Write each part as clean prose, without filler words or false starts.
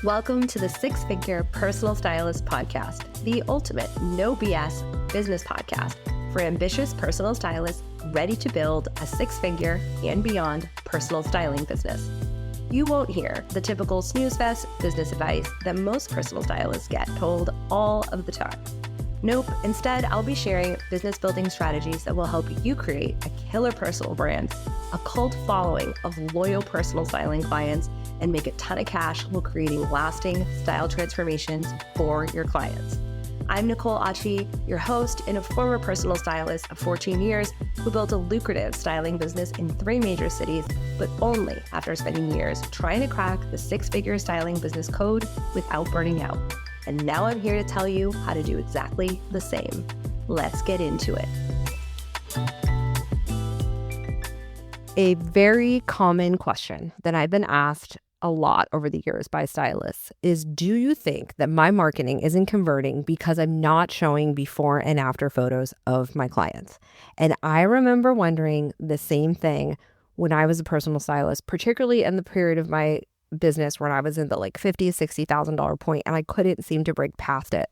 Welcome to the Six Figure Personal Stylist Podcast, the ultimate no BS business podcast for ambitious personal stylists ready to build a six-figure and beyond personal styling business. You won't hear the typical snooze fest business advice that most personal stylists get told all of the time. Nope, instead I'll be sharing business building strategies that will help you create a killer personal brand, a cult following of loyal personal styling clients, and make a ton of cash while creating lasting style transformations for your clients. I'm Nicole Achi, your host and a former personal stylist of 14 years who built a lucrative styling business in 3 major cities, but only after spending years trying to crack the six-figure styling business code without burning out. And now I'm here to tell you how to do exactly the same. Let's get into it. A very common question that I've been asked a lot over the years by stylists is, do you think that my marketing isn't converting because I'm not showing before and after photos of my clients? And I remember wondering the same thing when I was a personal stylist, particularly in the period of my business when I was in the $50,000, $60,000 point and I couldn't seem to break past it.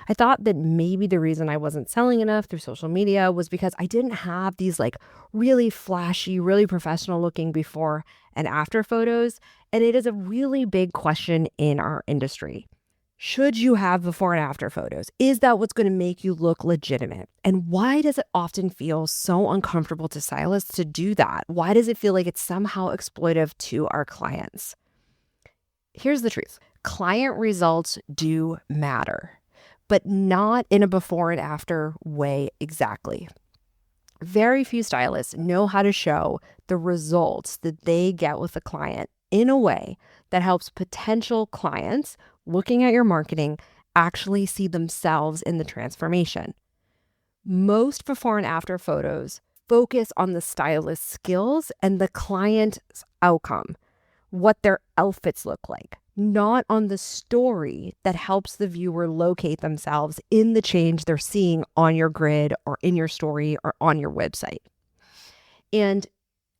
I thought that maybe the reason I wasn't selling enough through social media was because I didn't have these really flashy, really professional looking before and after photos. And it is a really big question in our industry. Should you have before and after photos? Is that what's going to make you look legitimate? And why does it often feel so uncomfortable to stylists to do that? Why does it feel like it's somehow exploitive to our clients? Here's the truth. Client results do matter, but not in a before and after way exactly. Very few stylists know how to show the results that they get with a client in a way that helps potential clients looking at your marketing actually see themselves in the transformation. Most before and after photos focus on the stylist's skills and the client's outcome, what their outfits look like, not on the story that helps the viewer locate themselves in the change they're seeing on your grid or in your story or on your website. And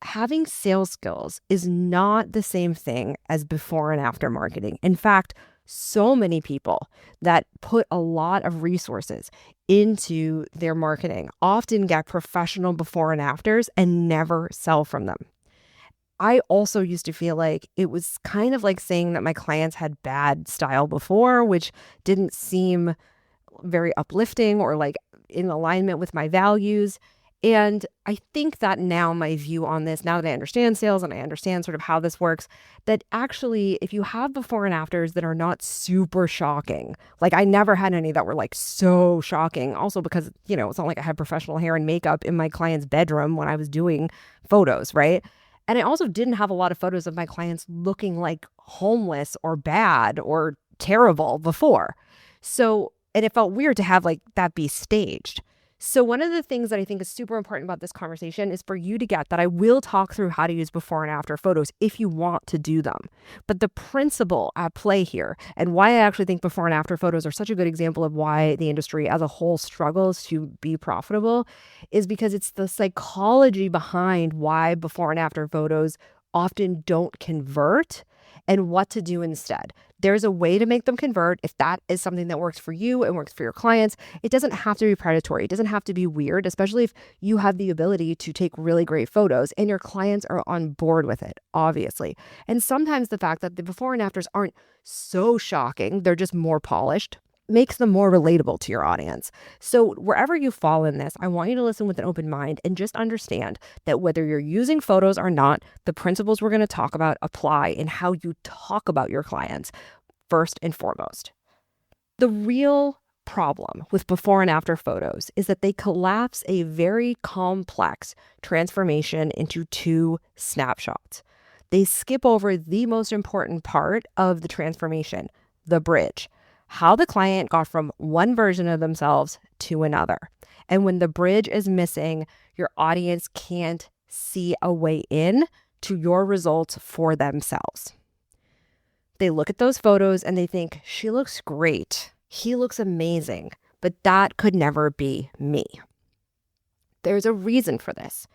having sales skills is not the same thing as before and after marketing. In fact, so many people that put a lot of resources into their marketing often get professional before and afters and never sell from them. I also used to feel like it was kind of like saying that my clients had bad style before, which didn't seem very uplifting or in alignment with my values. And I think that now my view on this, now that I understand sales and I understand sort of how this works, that actually if you have before and afters that are not super shocking, I never had any that were so shocking, also because, it's not like I had professional hair and makeup in my client's bedroom when I was doing photos, right? And I also didn't have a lot of photos of my clients looking like homeless or bad or terrible before. So, and it felt weird to have that be staged. So one of the things that I think is super important about this conversation is for you to get that I will talk through how to use before and after photos if you want to do them. But the principle at play here and why I actually think before and after photos are such a good example of why the industry as a whole struggles to be profitable is because it's the psychology behind why before and after photos often don't convert and what to do instead. There's a way to make them convert if that is something that works for you and works for your clients. It doesn't have to be predatory. It doesn't have to be weird, especially if you have the ability to take really great photos and your clients are on board with it, obviously. And sometimes the fact that the before and afters aren't so shocking, they're just more polished, makes them more relatable to your audience. So wherever you fall in this, I want you to listen with an open mind and just understand that whether you're using photos or not, the principles we're going to talk about apply in how you talk about your clients first and foremost. The real problem with before and after photos is that they collapse a very complex transformation into 2 snapshots. They skip over the most important part of the transformation, the bridge. How the client got from one version of themselves to another. And when the bridge is missing, your audience can't see a way in to your results for themselves. They look at those photos and they think, she looks great, he looks amazing, but that could never be me. There's a reason for this.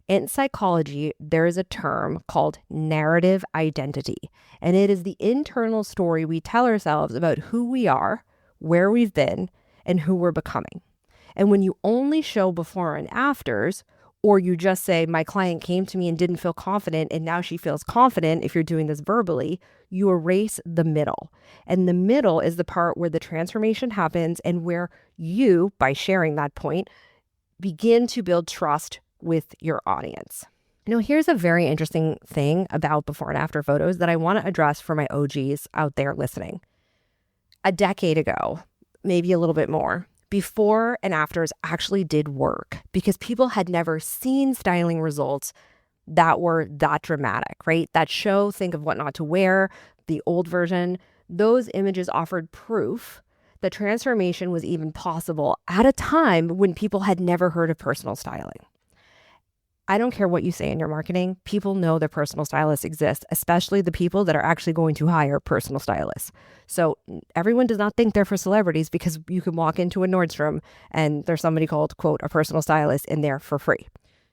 In psychology, there is a term called narrative identity, and it is the internal story we tell ourselves about who we are, where we've been, and who we're becoming. And when you only show before and afters, or you just say, my client came to me and didn't feel confident, and now she feels confident, if you're doing this verbally, you erase the middle. And the middle is the part where the transformation happens and where you, by sharing that point, begin to build trust with your audience. Here's a very interesting thing about before and after photos that I want to address for my OGs out there listening. A decade ago, maybe a little bit more, before and afters actually did work because people had never seen styling results that were that dramatic, right? That show, think of What Not to Wear, the old version, those images offered proof that transformation was even possible at a time when people had never heard of personal styling. I don't care what you say in your marketing, people know that personal stylists exist, especially the people that are actually going to hire personal stylists. So everyone does not think they're for celebrities because you can walk into a Nordstrom and there's somebody called, quote, a personal stylist in there for free.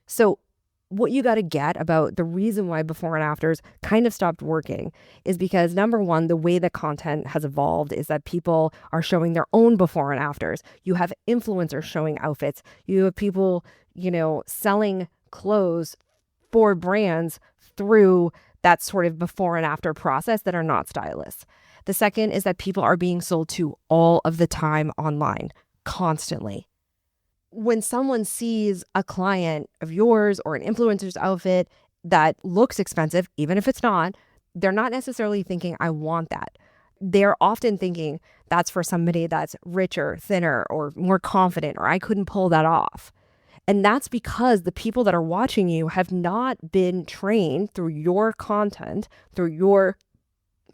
So what you got to get about the reason why before and afters kind of stopped working is because, number one, the way that content has evolved is that people are showing their own before and afters. You have influencers showing outfits. You have people, selling clothes for brands through that sort of before and after process that are not stylists. The second is that people are being sold to all of the time online, constantly. When someone sees a client of yours or an influencer's outfit that looks expensive, even if it's not, they're not necessarily thinking, I want that. They're often thinking that's for somebody that's richer, thinner, or more confident, or I couldn't pull that off. And that's because the people that are watching you have not been trained through your content, through your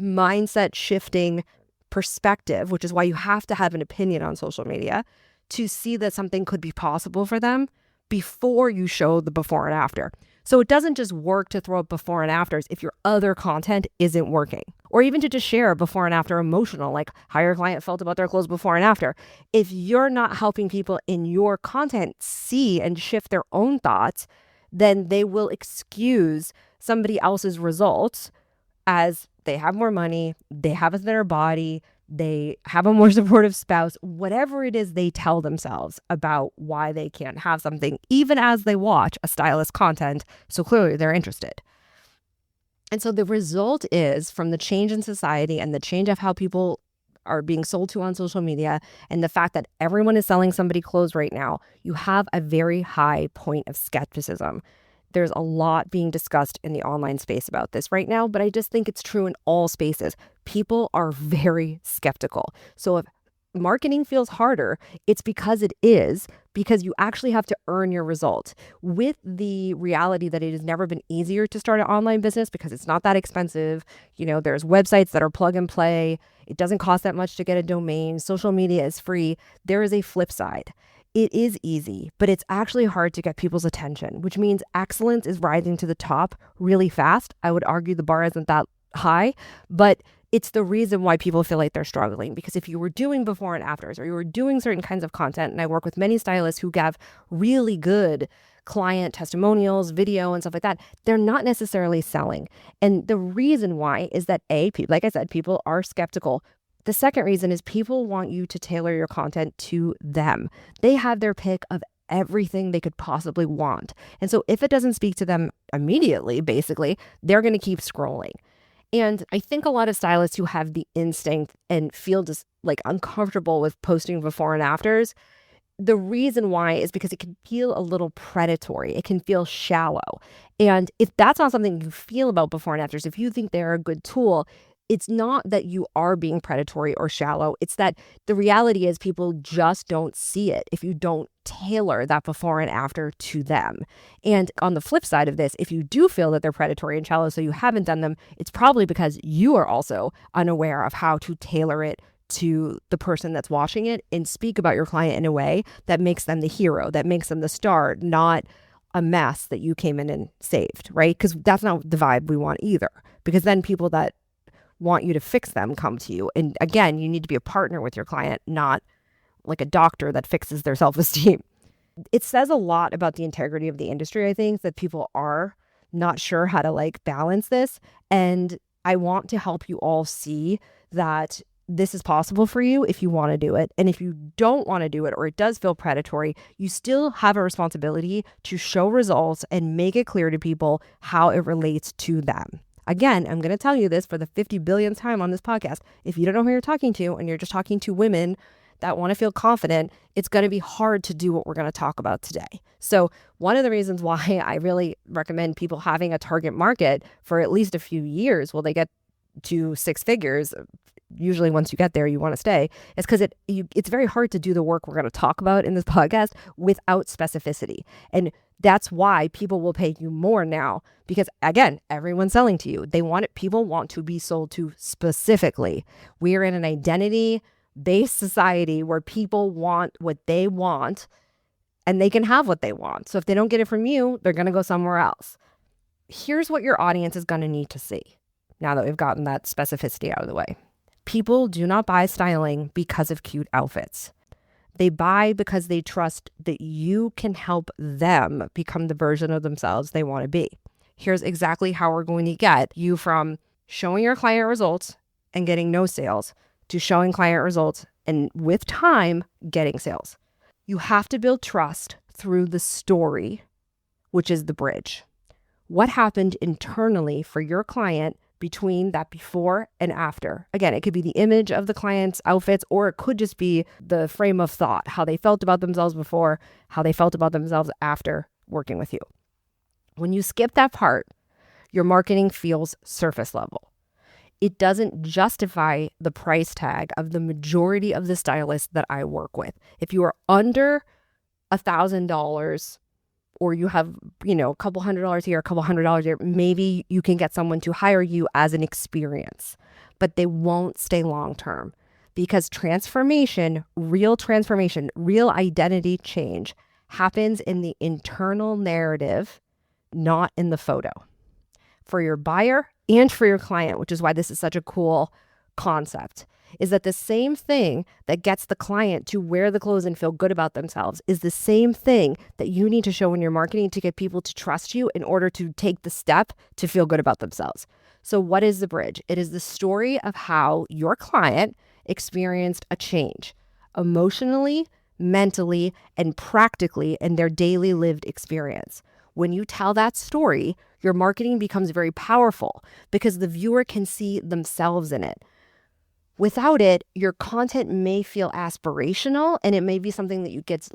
mindset shifting perspective, which is why you have to have an opinion on social media, to see that something could be possible for them before you show the before and after. So it doesn't just work to throw up before and afters if your other content isn't working, or even to just share before and after emotional, like how your client felt about their clothes before and after. If you're not helping people in your content see and shift their own thoughts, then they will excuse somebody else's results as they have more money, they have a thinner body, they have a more supportive spouse, whatever it is they tell themselves about why they can't have something, even as they watch a stylist content. So clearly they're interested. And so the result is, from the change in society and the change of how people are being sold to on social media and the fact that everyone is selling somebody clothes right now, you have a very high point of skepticism. There's a lot being discussed in the online space about this right now, but I just think it's true in all spaces. People are very skeptical. So if marketing feels harder, it's because it is, because you actually have to earn your result. With the reality that it has never been easier to start an online business because it's not that expensive. There's websites that are plug and play. It doesn't cost that much to get a domain. Social media is free. There is a flip side. It is easy, but it's actually hard to get people's attention, which means excellence is rising to the top really fast. I would argue the bar isn't that high, but it's the reason why people feel like they're struggling. Because if you were doing before and afters, or you were doing certain kinds of content, and I work with many stylists who have really good client testimonials, video, and stuff like that, they're not necessarily selling. And the reason why is that like I said, people are skeptical. The second reason is people want you to tailor your content to them. They have their pick of everything they could possibly want. And so if it doesn't speak to them immediately, basically, they're going to keep scrolling. And I think a lot of stylists who have the instinct and feel just like uncomfortable with posting before and afters, the reason why is because it can feel a little predatory. It can feel shallow. And if that's not something you feel about before and afters, if you think they're a good tool, it's not that you are being predatory or shallow. It's that the reality is people just don't see it if you don't tailor that before and after to them. And on the flip side of this, if you do feel that they're predatory and shallow, so you haven't done them, it's probably because you are also unaware of how to tailor it to the person that's watching it and speak about your client in a way that makes them the hero, that makes them the star, not a mess that you came in and saved, right? Because that's not the vibe we want either. Because then people that want you to fix them come to you. And again, you need to be a partner with your client, not like a doctor that fixes their self-esteem. It says a lot about the integrity of the industry, I think, that people are not sure how to like balance this. And I want to help you all see that this is possible for you if you want to do it. And if you don't want to do it, or it does feel predatory, you still have a responsibility to show results and make it clear to people how it relates to them. Again, I'm going to tell you this for the 50 billionth time on this podcast. If you don't know who you're talking to and you're just talking to women that want to feel confident, it's going to be hard to do what we're going to talk about today. So one of the reasons why I really recommend people having a target market for at least a few years while they get to six figures, usually once you get there, you want to stay, is because it's very hard to do the work we're going to talk about in this podcast without specificity. And that's why people will pay you more now, because again, everyone's selling to you. People want to be sold to specifically. We're in an identity-based society where people want what they want and they can have what they want. So if they don't get it from you, they're going to go somewhere else. Here's what your audience is going to need to see now that we've gotten that specificity out of the way. People do not buy styling because of cute outfits. They buy because they trust that you can help them become the version of themselves they want to be. Here's exactly how we're going to get you from showing your client results and getting no sales to showing client results and with time, getting sales. You have to build trust through the story, which is the bridge. What happened internally for your client between that before and after? Again, it could be the image of the client's outfits, or it could just be the frame of thought, how they felt about themselves before, how they felt about themselves after working with you. When you skip that part, your marketing feels surface level. It doesn't justify the price tag of the majority of the stylists that I work with. If you are under $1,000, or you have, a couple $100 here, a couple $100 here, maybe you can get someone to hire you as an experience, but they won't stay long-term, because transformation, real identity change happens in the internal narrative, not in the photo, for your buyer and for your client, which is why this is such a cool concept. Is that the same thing that gets the client to wear the clothes and feel good about themselves is the same thing that you need to show in your marketing to get people to trust you in order to take the step to feel good about themselves. So what is the bridge? It is the story of how your client experienced a change emotionally, mentally, and practically in their daily lived experience. When you tell that story, your marketing becomes very powerful because the viewer can see themselves in it. Without it, your content may feel aspirational and it may be something that gets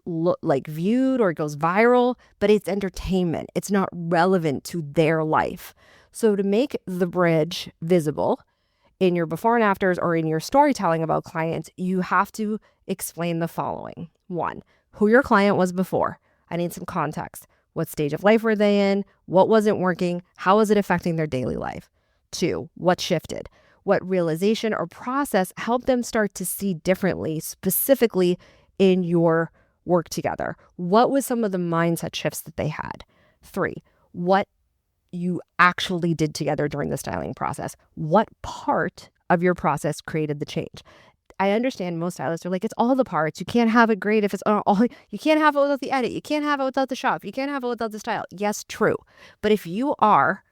viewed or it goes viral, but it's entertainment. It's not relevant to their life. So to make the bridge visible in your before and afters or in your storytelling about clients, you have to explain the following. 1, who your client was before. I need some context. What stage of life were they in? What wasn't working? How was it affecting their daily life? 2, what shifted? What realization or process helped them start to see differently, specifically in your work together? What was some of the mindset shifts that they had? 3, what you actually did together during the styling process? What part of your process created the change? I understand most stylists are like, it's all the parts. You can't have it great if it's all, you can't have it without the edit. You can't have it without the shop. You can't have it without the style. Yes, true. But if you are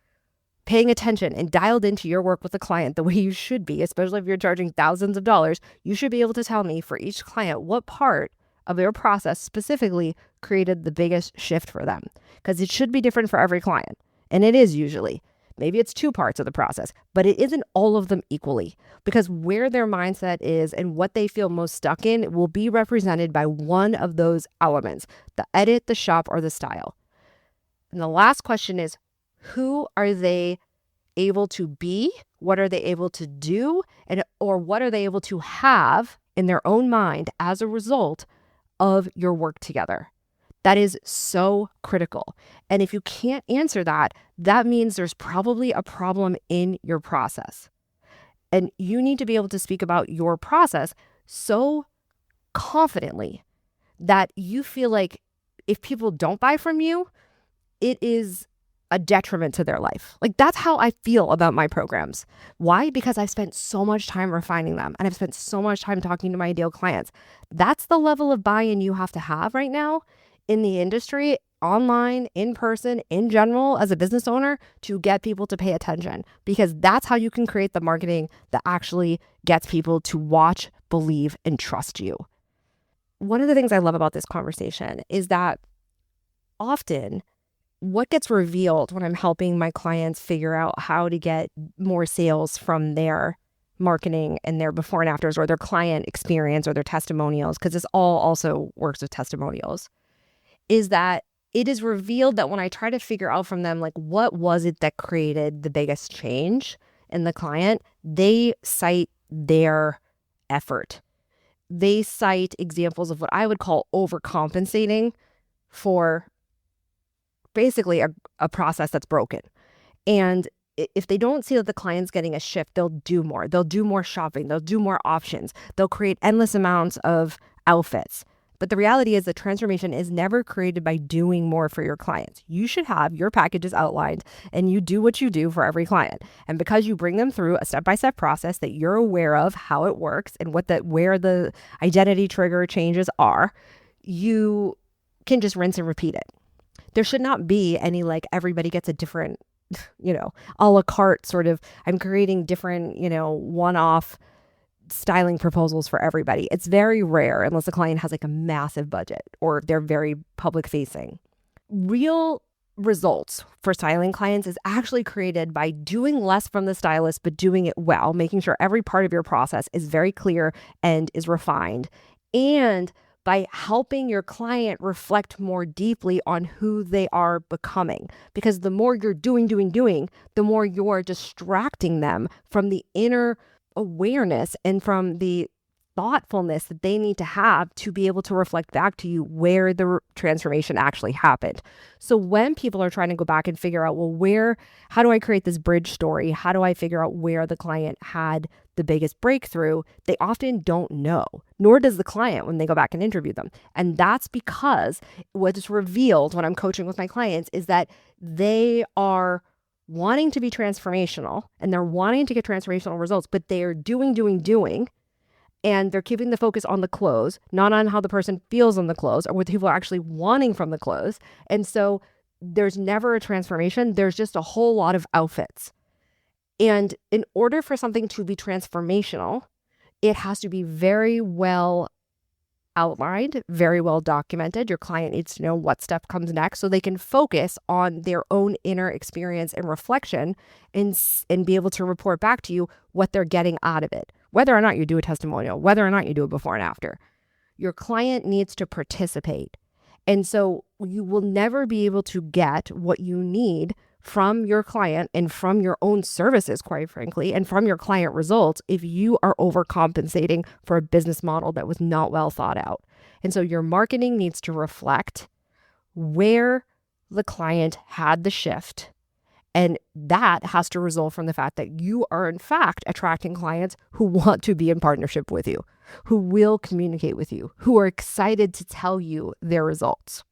paying attention and dialed into your work with a client the way you should be, especially if you're charging thousands of dollars, you should be able to tell me for each client what part of their process specifically created the biggest shift for them. Because it should be different for every client. And it is usually. Maybe it's 2 parts of the process, but it isn't all of them equally, because where their mindset is and what they feel most stuck in will be represented by one of those elements, the edit, the shop, or the style. And the last question is, who are they able to be? What are they able to do? Or what are they able to have in their own mind as a result of your work together? That is so critical. And if you can't answer that, that means there's probably a problem in your process. And you need to be able to speak about your process so confidently that you feel like if people don't buy from you, it is a detriment to their life. Like, that's how I feel about my programs. Why? Because I've spent so much time refining them and I've spent so much time talking to my ideal clients. That's the level of buy-in you have to have right now in the industry, online, in person, in general, as a business owner, to get people to pay attention, because that's how you can create the marketing that actually gets people to watch, believe, and trust you. One of the things I love about this conversation is that often what gets revealed when I'm helping my clients figure out how to get more sales from their marketing and their before and afters, or their client experience, or their testimonials, because this all also works with testimonials, is that it is revealed that when I try to figure out from them, like, what was it that created the biggest change in the client, they cite their effort. They cite examples of what I would call overcompensating for basically a process that's broken. And if they don't see that the client's getting a shift, they'll do more. They'll do more shopping. They'll do more options. They'll create endless amounts of outfits. But the reality is that transformation is never created by doing more for your clients. You should have your packages outlined and you do what you do for every client. And because you bring them through a step-by-step process that you're aware of how it works and where the identity trigger changes are, you can just rinse and repeat it. There should not be any like everybody gets a different, a la carte sort of, I'm creating different, one-off styling proposals for everybody. It's very rare unless the client has like a massive budget or they're very public facing. Real results for styling clients is actually created by doing less from the stylist, but doing it well, making sure every part of your process is very clear and is refined, and by helping your client reflect more deeply on who they are becoming. Because the more you're doing, the more you're distracting them from the inner awareness and from the thoughtfulness that they need to have to be able to reflect back to you where the transformation actually happened. So when people are trying to go back and figure out, well, how do I create this bridge story? How do I figure out where the client had the biggest breakthrough? They often don't know, nor does the client when they go back and interview them. And that's because what is revealed when I'm coaching with my clients is that they are wanting to be transformational and they're wanting to get transformational results, but they are doing, and they're keeping the focus on the close, not on how the person feels on the close or what people are actually wanting from the close. And so there's never a transformation. There's just a whole lot of outfits. And in order for something to be transformational, it has to be very well outlined, very well documented. Your client needs to know what step comes next so they can focus on their own inner experience and reflection and be able to report back to you what they're getting out of it. Whether or not you do a testimonial, whether or not you do a before and after, your client needs to participate. And so you will never be able to get what you need from your client and from your own services, quite frankly, and from your client results if you are overcompensating for a business model that was not well thought out. And so your marketing needs to reflect where the client had the shift. And that has to result from the fact that you are, in fact, attracting clients who want to be in partnership with you, who will communicate with you, who are excited to tell you their results.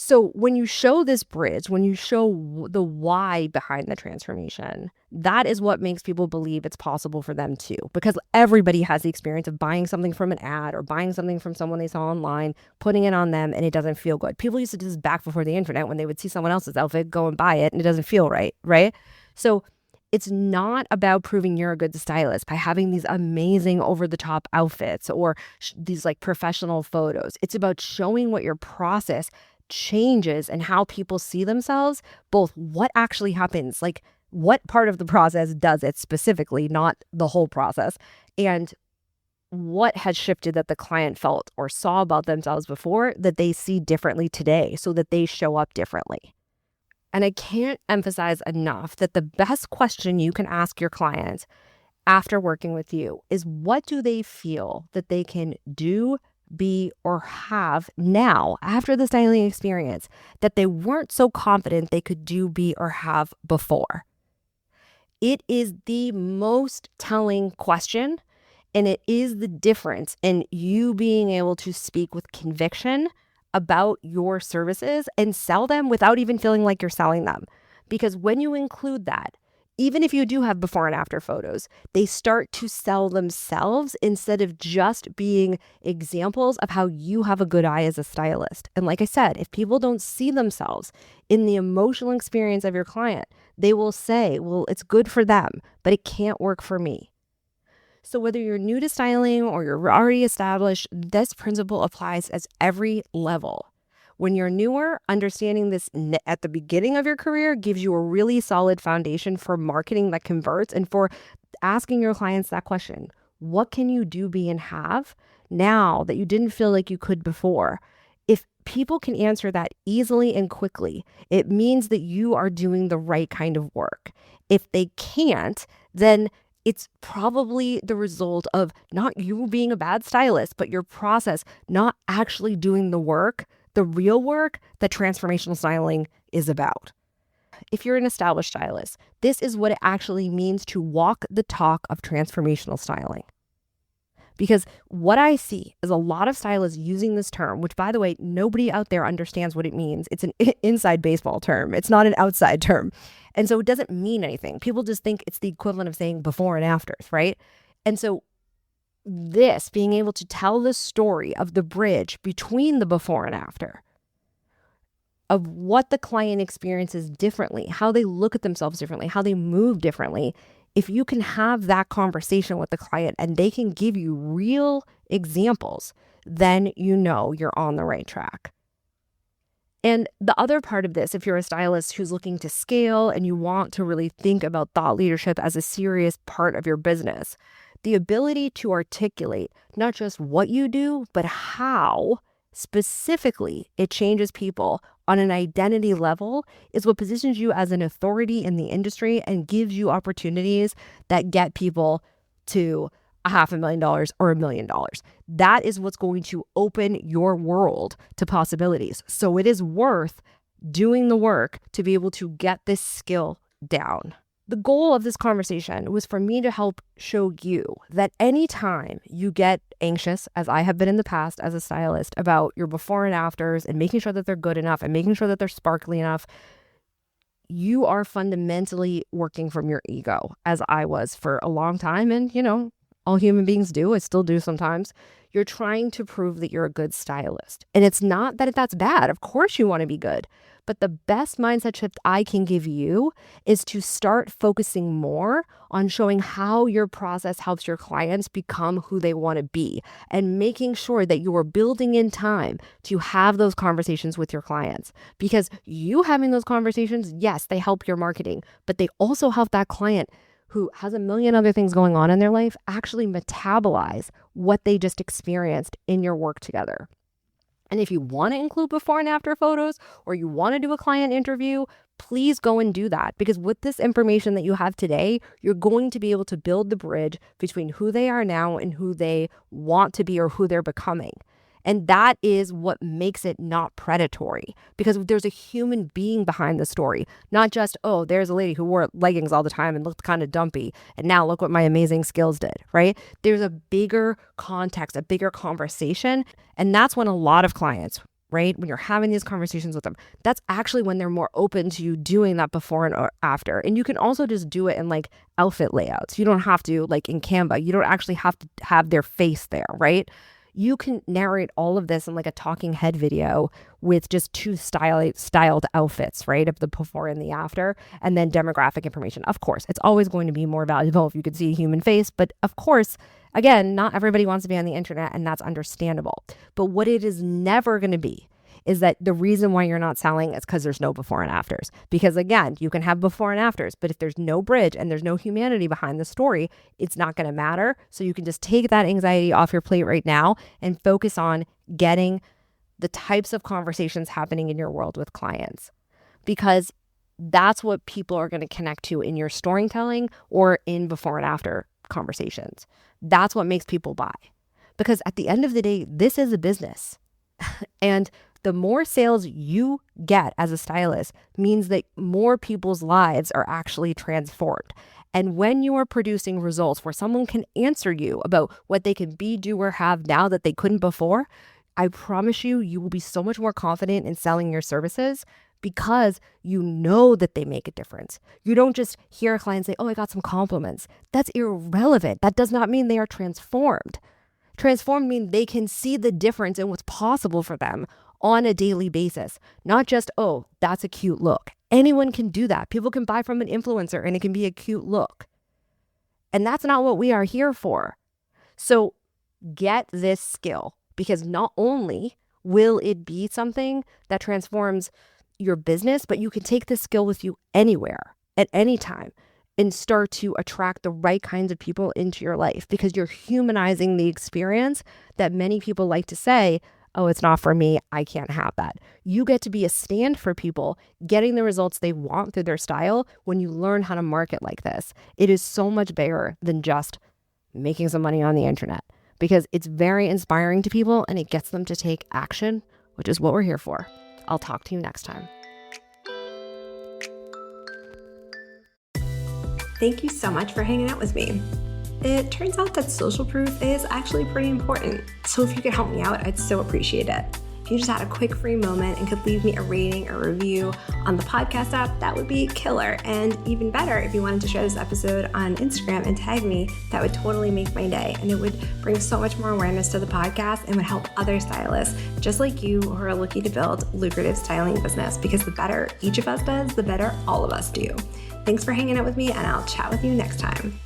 So when you show this bridge, when you show the why behind the transformation, that is what makes people believe it's possible for them too. Because everybody has the experience of buying something from an ad or buying something from someone they saw online, putting it on them, and it doesn't feel good. People used to do this back before the internet when they would see someone else's outfit, go and buy it, and it doesn't feel right, right? So it's not about proving you're a good stylist by having these amazing over-the-top outfits or these like professional photos. It's about showing what your process changes and how people see themselves, both what actually happens, like what part of the process does it specifically, not the whole process, and what has shifted that the client felt or saw about themselves before that they see differently today so that they show up differently. And I can't emphasize enough that the best question you can ask your clients after working with you is, what do they feel that they can do, be, or have now after the styling experience that they weren't so confident they could do, be, or have before? It is the most telling question, and it is the difference in you being able to speak with conviction about your services and sell them without even feeling like you're selling them. Because when you include that even if you do have before and after photos, they start to sell themselves instead of just being examples of how you have a good eye as a stylist. And like I said, if people don't see themselves in the emotional experience of your client, they will say, well, it's good for them, but it can't work for me. So whether you're new to styling or you're already established, this principle applies at every level. When you're newer, understanding this at the beginning of your career gives you a really solid foundation for marketing that converts and for asking your clients that question. What can you do, be, and have now that you didn't feel like you could before? If people can answer that easily and quickly, it means that you are doing the right kind of work. If they can't, then it's probably the result of not you being a bad stylist, but your process not actually doing the work, the real work that transformational styling is about. If you're an established stylist, this is what it actually means to walk the talk of transformational styling. Because what I see is a lot of stylists using this term, which, by the way, nobody out there understands what it means. It's an inside baseball term. It's not an outside term. And so it doesn't mean anything. People just think it's the equivalent of saying before and afters, right? And so this being able to tell the story of the bridge between the before and after, of what the client experiences differently, how they look at themselves differently, how they move differently. If you can have that conversation with the client and they can give you real examples, then you know you're on the right track. And the other part of this, if you're a stylist who's looking to scale and you want to really think about thought leadership as a serious part of your business, the ability to articulate not just what you do, but how specifically it changes people on an identity level is what positions you as an authority in the industry and gives you opportunities that get people to $500,000 or $1 million. That is what's going to open your world to possibilities. So it is worth doing the work to be able to get this skill down. The goal of this conversation was for me to help show you that anytime you get anxious, as I have been in the past as a stylist, about your before and afters and making sure that they're good enough and making sure that they're sparkly enough, you are fundamentally working from your ego, as I was for a long time. And, all human beings do. I still do sometimes. You're trying to prove that you're a good stylist. And it's not that that's bad. Of course you want to be good. But the best mindset shift I can give you is to start focusing more on showing how your process helps your clients become who they want to be and making sure that you are building in time to have those conversations with your clients. Because you having those conversations, yes, they help your marketing, but they also help that client who has a million other things going on in their life actually metabolize what they just experienced in your work together. And if you want to include before and after photos or you want to do a client interview, please go and do that. Because with this information that you have today, you're going to be able to build the bridge between who they are now and who they want to be or who they're becoming. And that is what makes it not predatory, because there's a human being behind the story, not just, oh, there's a lady who wore leggings all the time and looked kind of dumpy, and now look what my amazing skills did, right? There's a bigger context, a bigger conversation. And that's when a lot of clients, right, when you're having these conversations with them, that's actually when they're more open to you doing that before and after. And you can also just do it in like outfit layouts. You don't have to, like in Canva, you don't actually have to have their face there, right? You can narrate all of this in like a talking head video with just two styled outfits, right? Of the before and the after, and then demographic information. Of course, it's always going to be more valuable if you could see a human face. But of course, again, not everybody wants to be on the internet, and that's understandable. But what it is never going to be is that the reason why you're not selling is because there's no before and afters. Because again, you can have before and afters, but if there's no bridge and there's no humanity behind the story, it's not going to matter. So you can just take that anxiety off your plate right now and focus on getting the types of conversations happening in your world with clients. Because that's what people are going to connect to in your storytelling or in before and after conversations. That's what makes people buy. Because at the end of the day, this is a business. And the more sales you get as a stylist means that more people's lives are actually transformed. And when you are producing results where someone can answer you about what they can be, do, or have now that they couldn't before, I promise you, you will be so much more confident in selling your services because you know that they make a difference. You don't just hear a client say, oh, I got some compliments. That's irrelevant. That does not mean they are transformed. Transformed means they can see the difference in what's possible for them on a daily basis, not just, oh, that's a cute look. Anyone can do that. People can buy from an influencer and it can be a cute look. And that's not what we are here for. So get this skill, because not only will it be something that transforms your business, but you can take this skill with you anywhere, at any time, and start to attract the right kinds of people into your life, because you're humanizing the experience that many people like to say, oh, it's not for me, I can't have that. You get to be a stand for people getting the results they want through their style when you learn how to market like this. It is so much bigger than just making some money on the internet, because it's very inspiring to people and it gets them to take action, which is what we're here for. I'll talk to you next time. Thank you so much for hanging out with me. It turns out that social proof is actually pretty important, so if you could help me out, I'd so appreciate it. If you just had a quick free moment and could leave me a rating or review on the podcast app, that would be killer. And even better, if you wanted to share this episode on Instagram and tag me, that would totally make my day. And it would bring so much more awareness to the podcast and would help other stylists just like you who are looking to build lucrative styling business, because the better each of us does, the better all of us do. Thanks for hanging out with me, and I'll chat with you next time.